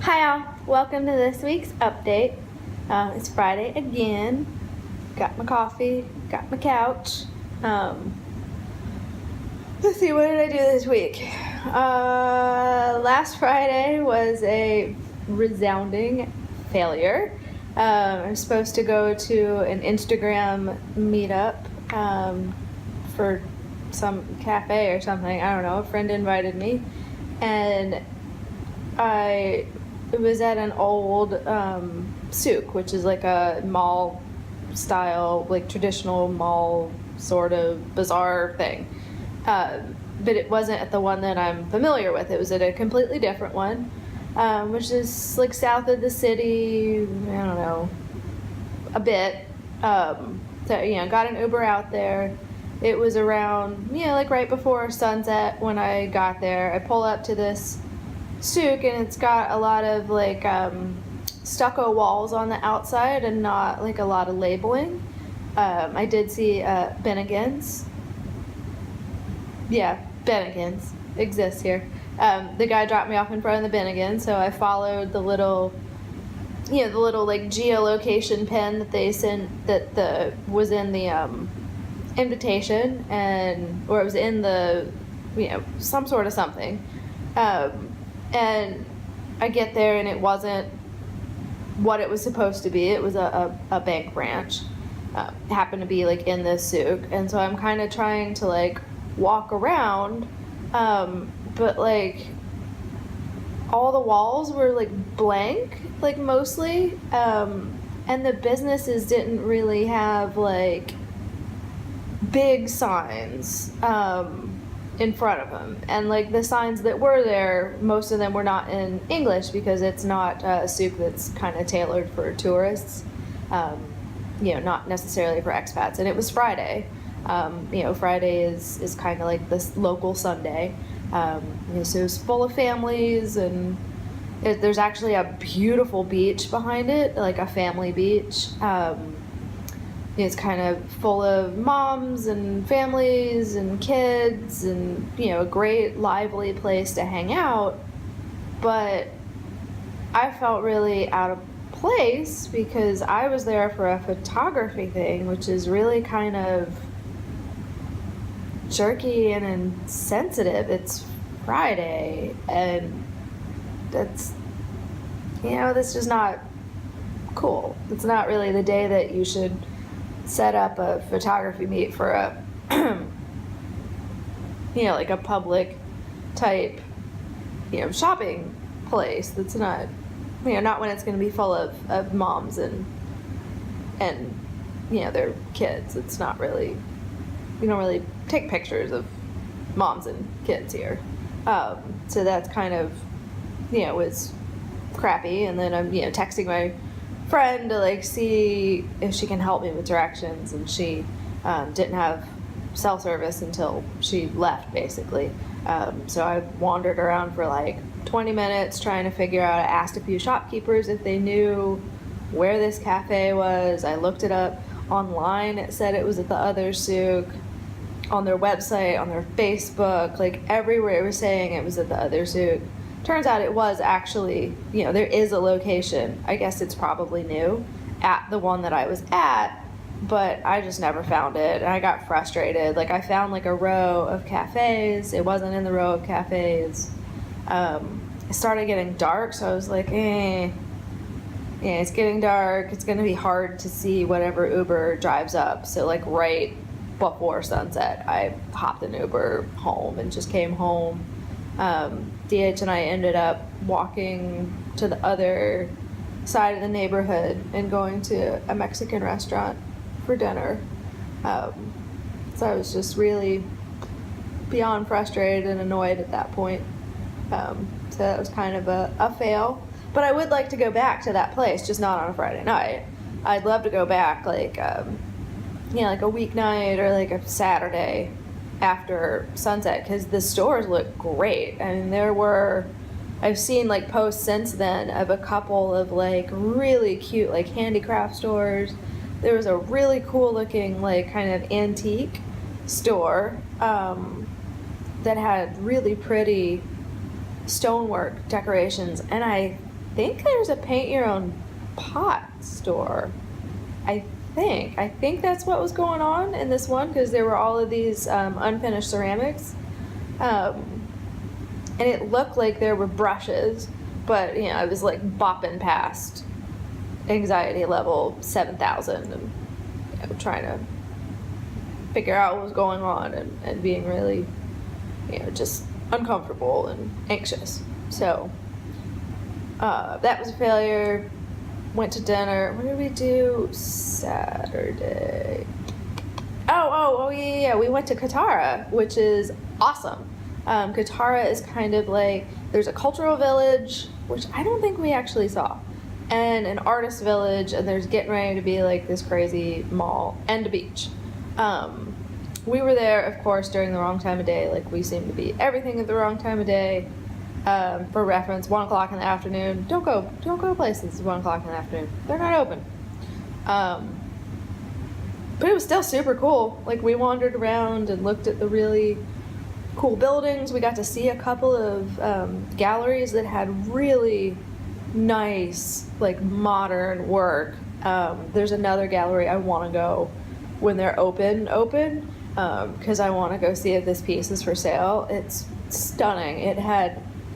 Hi all, welcome to this week's update. It's Friday again. Got my coffee, got my couch. Let's see, what did I do this week? Last Friday was a resounding failure. I was supposed to go to an Instagram meetup for some cafe or something. I don't know, a friend invited me, and it was at an old souk, which is like a mall style, like traditional mall sort of bazaar thing. But it wasn't at the one that I'm familiar with. It was at a completely different one, which is like south of the city, I don't know, a bit. So, got an Uber out there. It was around, like right before sunset when I got there. I pull up to this souk, and it's got a lot of like stucco walls on the outside and not like a lot of labeling. I did see Bennigan's. Yeah, Bennigan's exists here. The guy dropped me off in front of the Bennigan, so I followed the little like geolocation pin that they sent that was in the invitation, or it was in the some sort of something. And I get there, and it wasn't what it was supposed to be. It was a bank branch. It happened to be like in this souk, and so I'm kind of trying to like walk around, but like all the walls were like blank, like mostly, and the businesses didn't really have like big signs in front of them, and like the signs that were there, most of them were not in English because it's not a souk that's kind of tailored for tourists, not necessarily for expats. And it was Friday. Friday is kind of like this local Sunday, so it's full of families, and there's actually a beautiful beach behind it, like a family beach. It's kind of full of moms and families and kids, and a great lively place to hang out. But I felt really out of place because I was there for a photography thing, which is really kind of jerky and insensitive. It's Friday, and that's just not cool. It's not really the day that you should set up a photography meet for a like a public type shopping place. That's not not when it's going to be full of moms and their kids. It's not really, you don't really take pictures of moms and kids here. So that's kind of was crappy. And then I'm texting my friend to like see if she can help me with directions, and she didn't have cell service until she left, basically. So I wandered around for like 20 minutes trying to figure out. I asked a few shopkeepers if they knew where this cafe was. I looked it up online. It said it was at the other souk. On their website, on their Facebook, like everywhere it was saying it was at the other souk. Turns out it was actually, there is a location, I guess it's probably new, at the one that I was at, but I just never found it, and I got frustrated. Like, I found like a row of cafes. It wasn't in the row of cafes. It started getting dark, so I was like, it's getting dark. It's going to be hard to see whatever Uber drives up. So like right before sunset, I hopped an Uber home and just came home. DH and I ended up walking to the other side of the neighborhood and going to a Mexican restaurant for dinner. So I was just really beyond frustrated and annoyed at that point. So that was kind of a fail. But I would like to go back to that place, just not on a Friday night. I'd love to go back like a weeknight or like a Saturday after sunset, because the stores look great. I mean, I've seen like posts since then of a couple of like really cute like handicraft stores. There was a really cool looking like kind of antique store that had really pretty stonework decorations, and I think there's a paint your own pot store. I think that's what was going on in this one, because there were all of these unfinished ceramics. And it looked like there were brushes, but I was like bopping past anxiety level 7,000 and trying to figure out what was going on and being really, just uncomfortable and anxious. So that was a failure. Went to dinner. What did we do Saturday? Oh, yeah. We went to Katara, which is awesome. Katara is kind of like, there's a cultural village, which I don't think we actually saw, and an artist village, and there's getting ready to be like this crazy mall and a beach. We were there, of course, during the wrong time of day. Like, we seem to be everything at the wrong time of day. For reference, 1 o'clock in the afternoon. Don't go places 1 o'clock in the afternoon. They're not open. But it was still super cool. Like, we wandered around and looked at the really cool buildings. We got to see a couple of galleries that had really nice, like, modern work. There's another gallery I want to go when they're open, because I want to go see if this piece is for sale. It's stunning.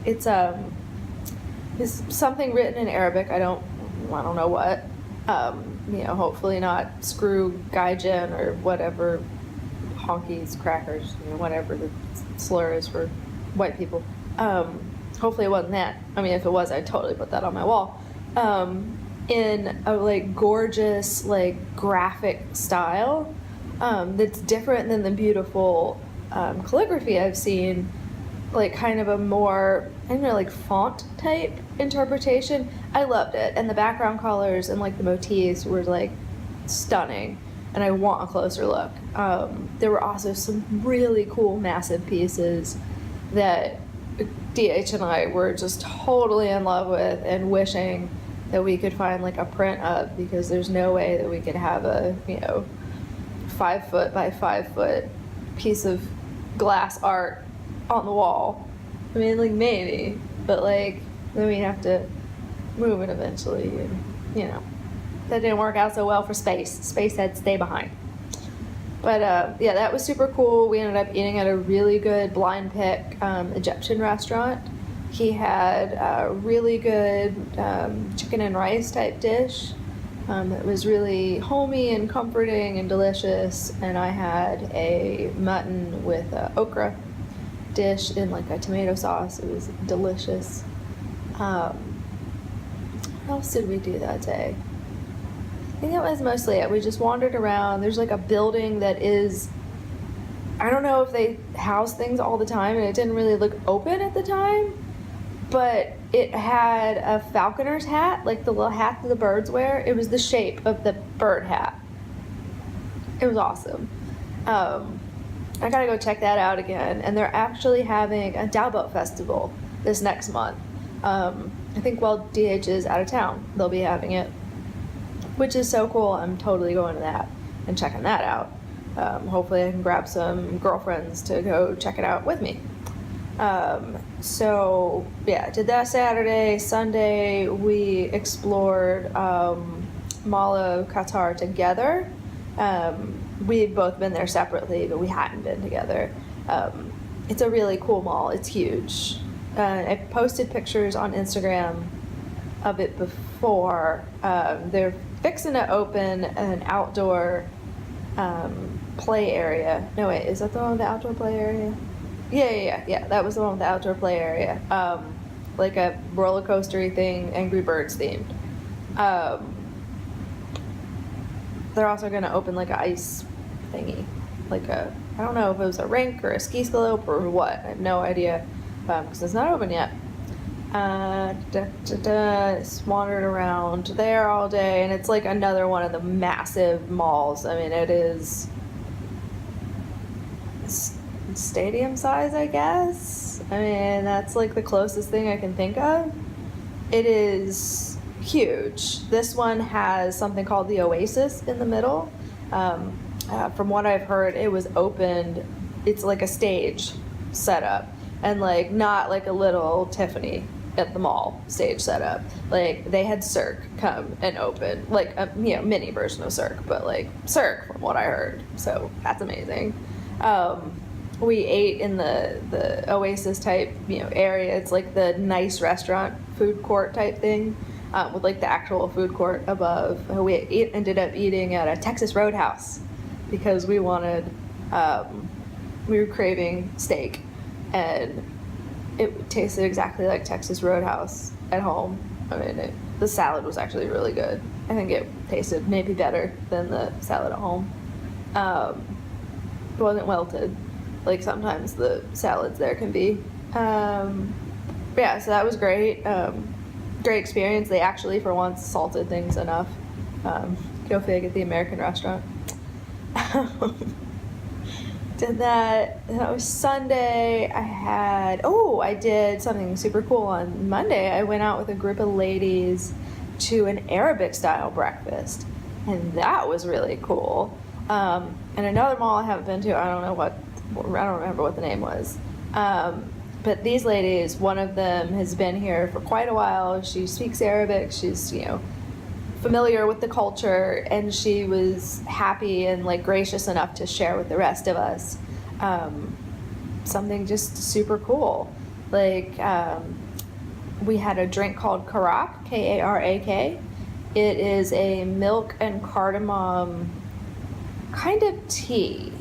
It's something written in Arabic. I don't know what. Hopefully not screw gaijin or whatever, honkies, crackers, whatever the slur is for white people. Hopefully it wasn't that. I mean, if it was, I'd totally put that on my wall. In a like gorgeous, like graphic style that's different than the beautiful calligraphy I've seen. Like kind of a more, like font type interpretation. I loved it, and the background colors and like the motifs were like stunning, and I want a closer look. There were also some really cool massive pieces that DH and I were just totally in love with and wishing that we could find like a print of, because there's no way that we could have a 5 foot by 5 foot piece of glass art on the wall. I mean, like, maybe, but like then we have to move it eventually, and that didn't work out so well for Space said stay behind. But yeah, that was super cool. We ended up eating at a really good blind pick Egyptian restaurant. He had a really good chicken and rice type dish that was really homey and comforting and delicious, and I had a mutton with okra dish in like a tomato sauce. It was delicious. What else did we do that day? I think that was mostly it. We just wandered around. There's like a building that is, I don't know if they house things all the time, and it didn't really look open at the time, but it had a falconer's hat, like the little hat that the birds wear. It was the shape of the bird hat. It was awesome. I gotta go check that out again. And they're actually having a Dowboat Festival this next month. I think while DH is out of town, they'll be having it, which is so cool. I'm totally going to that and checking that out. Hopefully I can grab some girlfriends to go check it out with me. So yeah, did that Saturday. Sunday we explored Mall of Qatar together. We'd both been there separately, but we hadn't been together. It's a really cool mall. It's huge. I posted pictures on Instagram of it before. They're fixing to open an outdoor play area. No, wait, is that the one with the outdoor play area? Yeah. That was the one with the outdoor play area. Like a roller coaster-y thing, Angry Birds themed. They're also going to open like an ice thingy. Like I don't know if it was a rink or a ski slope or what. I have no idea, because it's not open yet. Just wandered around there all day, and it's like another one of the massive malls. I mean, it is stadium size, I guess. I mean, that's like the closest thing I can think of. It is huge. This one has something called the Oasis in the middle. From what I've heard, it was opened, it's like a stage setup, and like not like a little Tiffany at the mall stage setup. Like, they had Cirque come and open, like a mini version of Cirque, but like Cirque from what I heard. So that's amazing. We ate in the Oasis type area. It's like the nice restaurant food court type thing, with like the actual food court above. We ended up eating at a Texas Roadhouse because we wanted, we were craving steak, and it tasted exactly like Texas Roadhouse at home. I mean, the salad was actually really good. I think it tasted maybe better than the salad at home. It wasn't wilted, like sometimes the salads there can be. Yeah, so that was great. Great experience. They actually, for once, salted things enough. Go fig at the American restaurant. Did that. That was Sunday. I did something super cool on Monday. I went out with a group of ladies to an Arabic style breakfast, and that was really cool. And another mall I haven't been to, I don't remember what the name was. But these ladies, one of them has been here for quite a while. She speaks Arabic. She's, familiar with the culture, and she was happy and like gracious enough to share with the rest of us something just super cool. Like, we had a drink called Karak, K-A-R-A-K. It is a milk and cardamom kind of tea.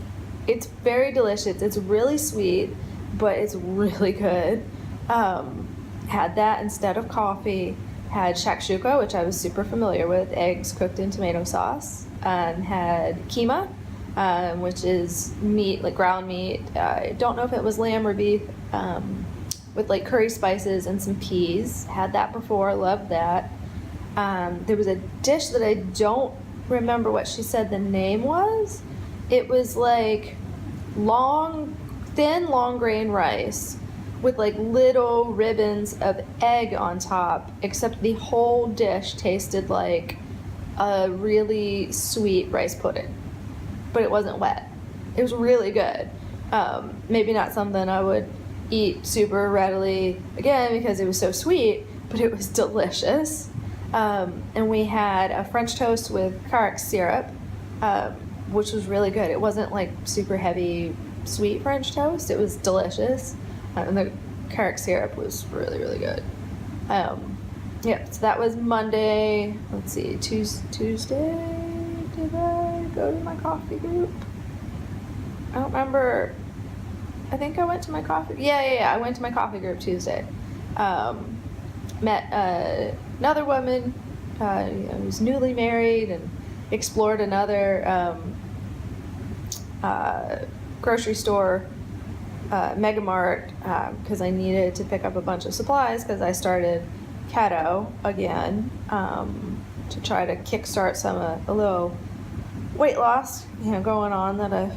It's very delicious. It's really sweet, but it's really good. Had that instead of coffee. Had shakshuka, which I was super familiar with, eggs cooked in tomato sauce. Had keema, which is meat, like ground meat. I don't know if it was lamb or beef, with like curry spices and some peas. Had that before, loved that. There was a dish that I don't remember what she said the name was. It was like thin long grain rice with like little ribbons of egg on top, except the whole dish tasted like a really sweet rice pudding, but it wasn't wet. It was really good. Maybe not something I would eat super readily again because it was so sweet, but it was delicious. And we had a French toast with Carrick syrup, which was really good. It wasn't like super heavy sweet French toast. It was delicious. And the Carrick syrup was really, really good. Yeah, so that was Monday. Let's see, Tuesday, did I go to my coffee group? I don't remember. I think I went to my coffee. Yeah, I went to my coffee group Tuesday. Met another woman who's newly married, and explored another grocery store, Mega Mart, because I needed to pick up a bunch of supplies because I started keto again, to try to kickstart a little weight loss going on, that I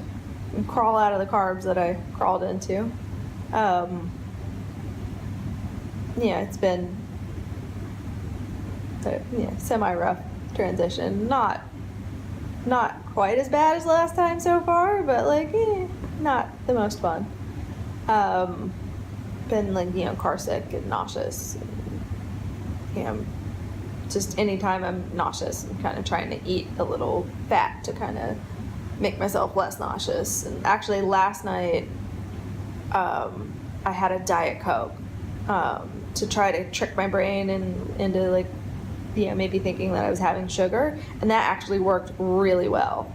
crawl out of the carbs that I crawled into. It's been semi-rough transition. Not quite as bad as last time so far, but not the most fun. Been car sick and nauseous. Just anytime I'm nauseous, I'm kind of trying to eat a little fat to kind of make myself less nauseous. And actually last night, I had a Diet Coke, to try to trick my brain into maybe thinking that I was having sugar, and that actually worked really well.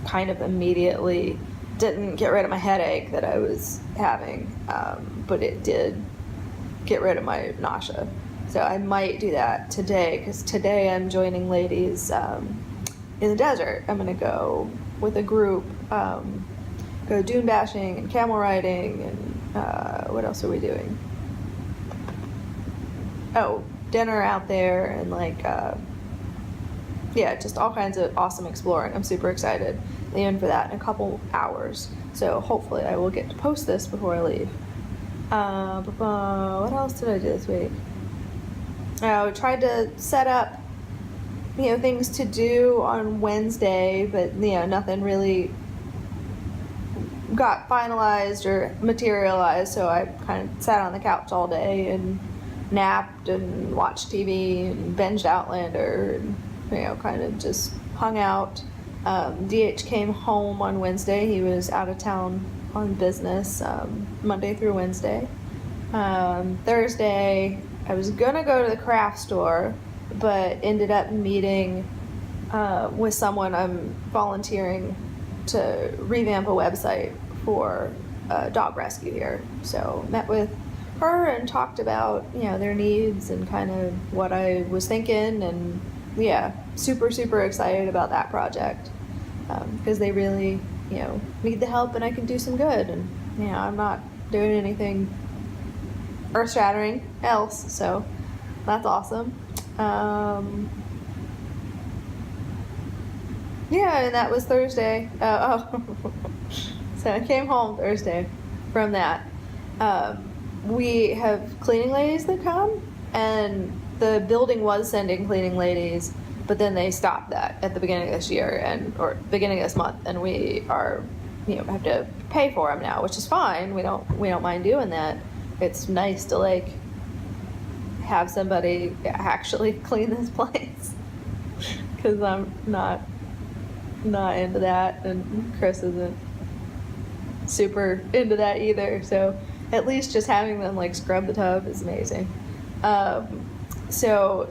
Kind of immediately didn't get rid of my headache that I was having, but it did get rid of my nausea. So I might do that today, because today I'm joining ladies in the desert. I'm going to go with a group, go dune bashing and camel riding, and what else are we doing? Oh, dinner out there, and just all kinds of awesome exploring. I'm super excited. Leaving for that in a couple hours, so hopefully I will get to post this before I leave. What else did I do this week? I tried to set up things to do on Wednesday, but nothing really got finalized or materialized, so I kind of sat on the couch all day and napped and watched TV and binged Outlander and, kind of just hung out. DH came home on Wednesday. He was out of town on business Monday through Wednesday. Thursday, I was gonna go to the craft store, but ended up meeting with someone. I'm volunteering to revamp a website for dog rescue here. So met with her and talked about their needs and kind of what I was thinking, and super excited about that project because they really need the help and I can do some good, and I'm not doing anything earth-shattering else, so that's awesome. And that was Thursday. So I came home Thursday from that. We have cleaning ladies that come, and the building was sending cleaning ladies, but then they stopped that at the beginning of this year or beginning of this month, and we are have to pay for them now, which is fine. We don't mind doing that. It's nice to have somebody actually clean this place because I'm not into that, and Chris isn't super into that either, so at least just having them scrub the tub is amazing. So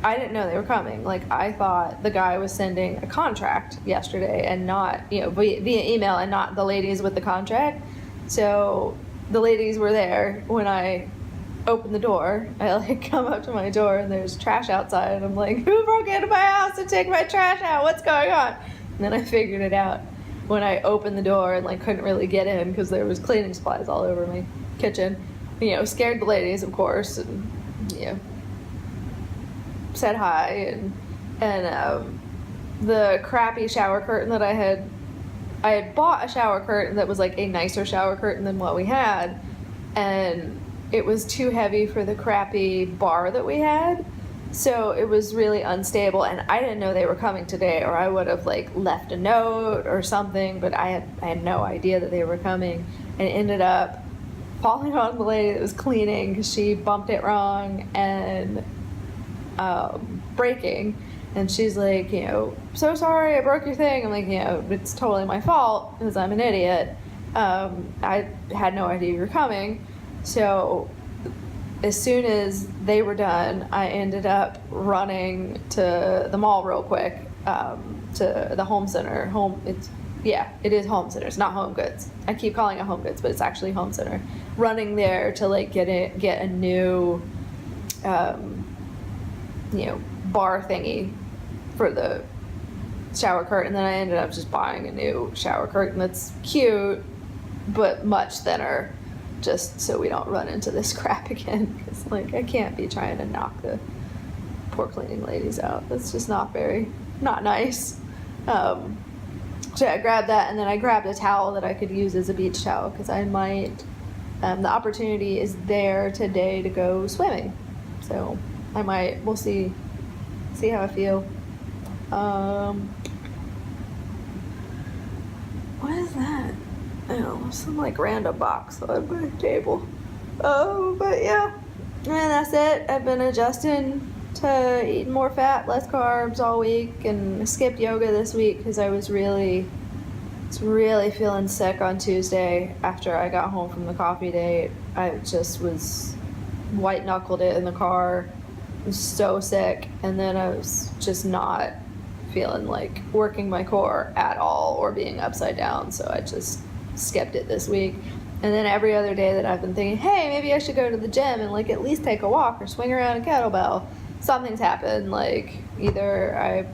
I didn't know they were coming. I thought the guy was sending a contract yesterday and not via email, and not the ladies with the contract. So the ladies were there when I opened the door. I come up to my door and there's trash outside, and I'm like, who broke into my house to take my trash out? What's going on? And then I figured it out when I opened the door and couldn't really get in because there was cleaning supplies all over my kitchen. Scared the ladies, of course, and said hi, and the crappy shower curtain that I had bought a shower curtain that was a nicer shower curtain than what we had, and it was too heavy for the crappy bar that we had, so it was really unstable, and I didn't know they were coming today, or I would have left a note or something, but I had no idea that they were coming, and ended up falling on the lady that was cleaning because she bumped it wrong and breaking. And she's like, so sorry, I broke your thing. I'm like, it's totally my fault because I'm an idiot. I had no idea you were coming. So as soon as they were done, I ended up running to the mall real quick, to the home center. It is home center. It's not Home Goods. I keep calling it Home Goods, but it's actually Home Center. Running there to get a new, bar thingy for the shower curtain. And then I ended up just buying a new shower curtain that's cute, but much thinner, just so we don't run into this crap again. Because I can't be trying to knock the poor cleaning ladies out. That's just not nice. So I grabbed that, and then I grabbed a towel that I could use as a beach towel because I might. The opportunity is there today to go swimming, so I might. We'll see how I feel. What is that? Oh, some random box on my table. Oh, but yeah, and that's it. I've been adjusting to eating more fat, less carbs all week, and I skipped yoga this week because I was really feeling sick on Tuesday after I got home from the coffee date. I just was white knuckled it in the car. I was so sick, and then I was just not feeling like working my core at all or being upside down, so I just skipped it this week. And then every other day that I've been thinking, hey, maybe I should go to the gym and at least take a walk or swing around a kettlebell, something's happened. Either I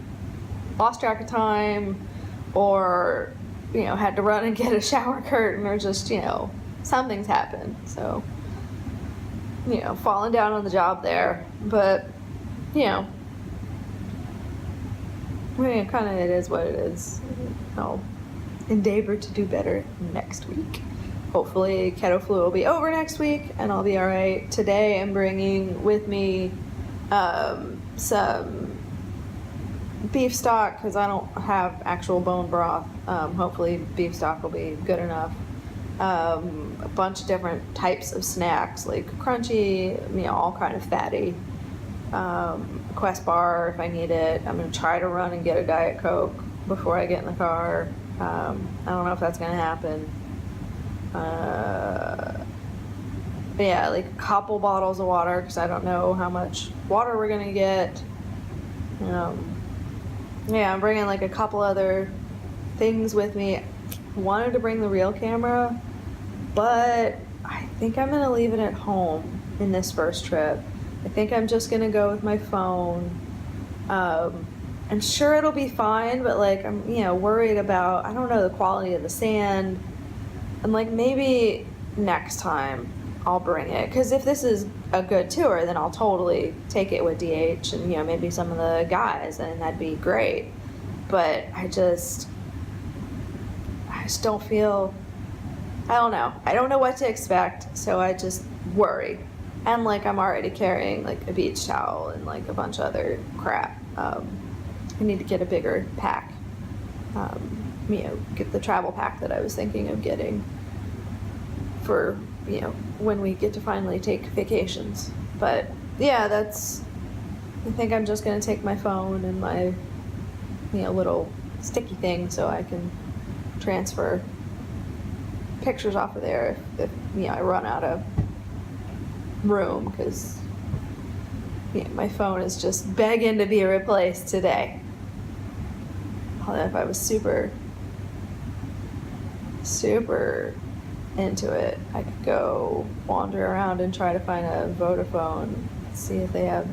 lost track of time, or had to run and get a shower curtain, or just something's happened. So falling down on the job there, but kind of it is what it is. I'll endeavor to do better next week. Hopefully keto flu will be over next week and I'll be all right. Today I'm bringing with me some beef stock because I don't have actual bone broth. Hopefully beef stock will be good enough. a bunch of different types of snacks, like crunchy, all kind of fatty. Quest bar if I need it. I'm gonna try to run and get a Diet Coke before I get in the car. I don't know if that's gonna happen. But yeah, like a couple bottles of water because I don't know how much water we're gonna get. Yeah, I'm bringing like a couple other things with me. Wanted to bring the real camera, but I think I'm gonna leave it at home in this first trip. I think I'm just gonna go with my phone. I'm sure it'll be fine, but like I'm, worried about, I don't know, the quality of the sand. And like maybe next time I'll bring it, because if this is a good tour, then I'll totally take it with DH and maybe some of the guys, and that'd be great. But I just don't feel, I don't know what to expect, so I just worry. And like I'm already carrying like a beach towel and like a bunch of other crap. I need to get a bigger pack. Get the travel pack that I was thinking of getting for when we get to finally take vacations. But yeah, I think I'm just gonna take my phone and my little sticky thing so I can transfer pictures off of there if I run out of room, because my phone is just begging to be replaced today. Although if I was super into it, I could go wander around and try to find a Vodafone, see if they have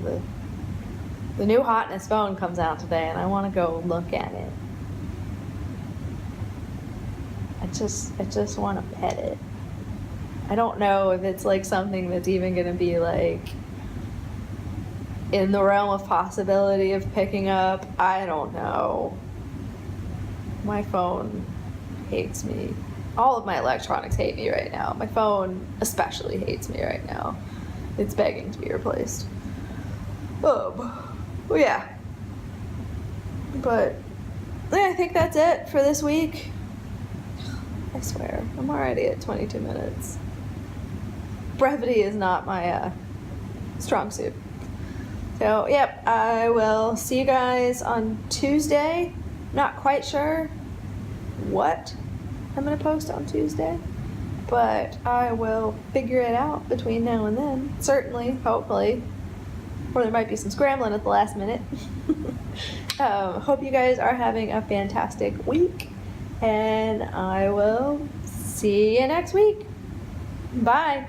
the new hotness phone comes out today, and I want to go look at it. I just want to pet it. I don't know if it's like something that's even going to be like in the realm of possibility of picking up. I don't know. My phone hates me. All of my electronics hate me right now. My phone especially hates me right now. It's begging to be replaced. Well, yeah. But yeah, I think that's it for this week. I swear, I'm already at 22 minutes. Brevity is not my strong suit. So, yep, I will see you guys on Tuesday. Not quite sure what I'm going to post on Tuesday, but I will figure it out between now and then. Certainly, hopefully. Or there might be some scrambling at the last minute. Hope you guys are having a fantastic week, and I will see you next week. Bye.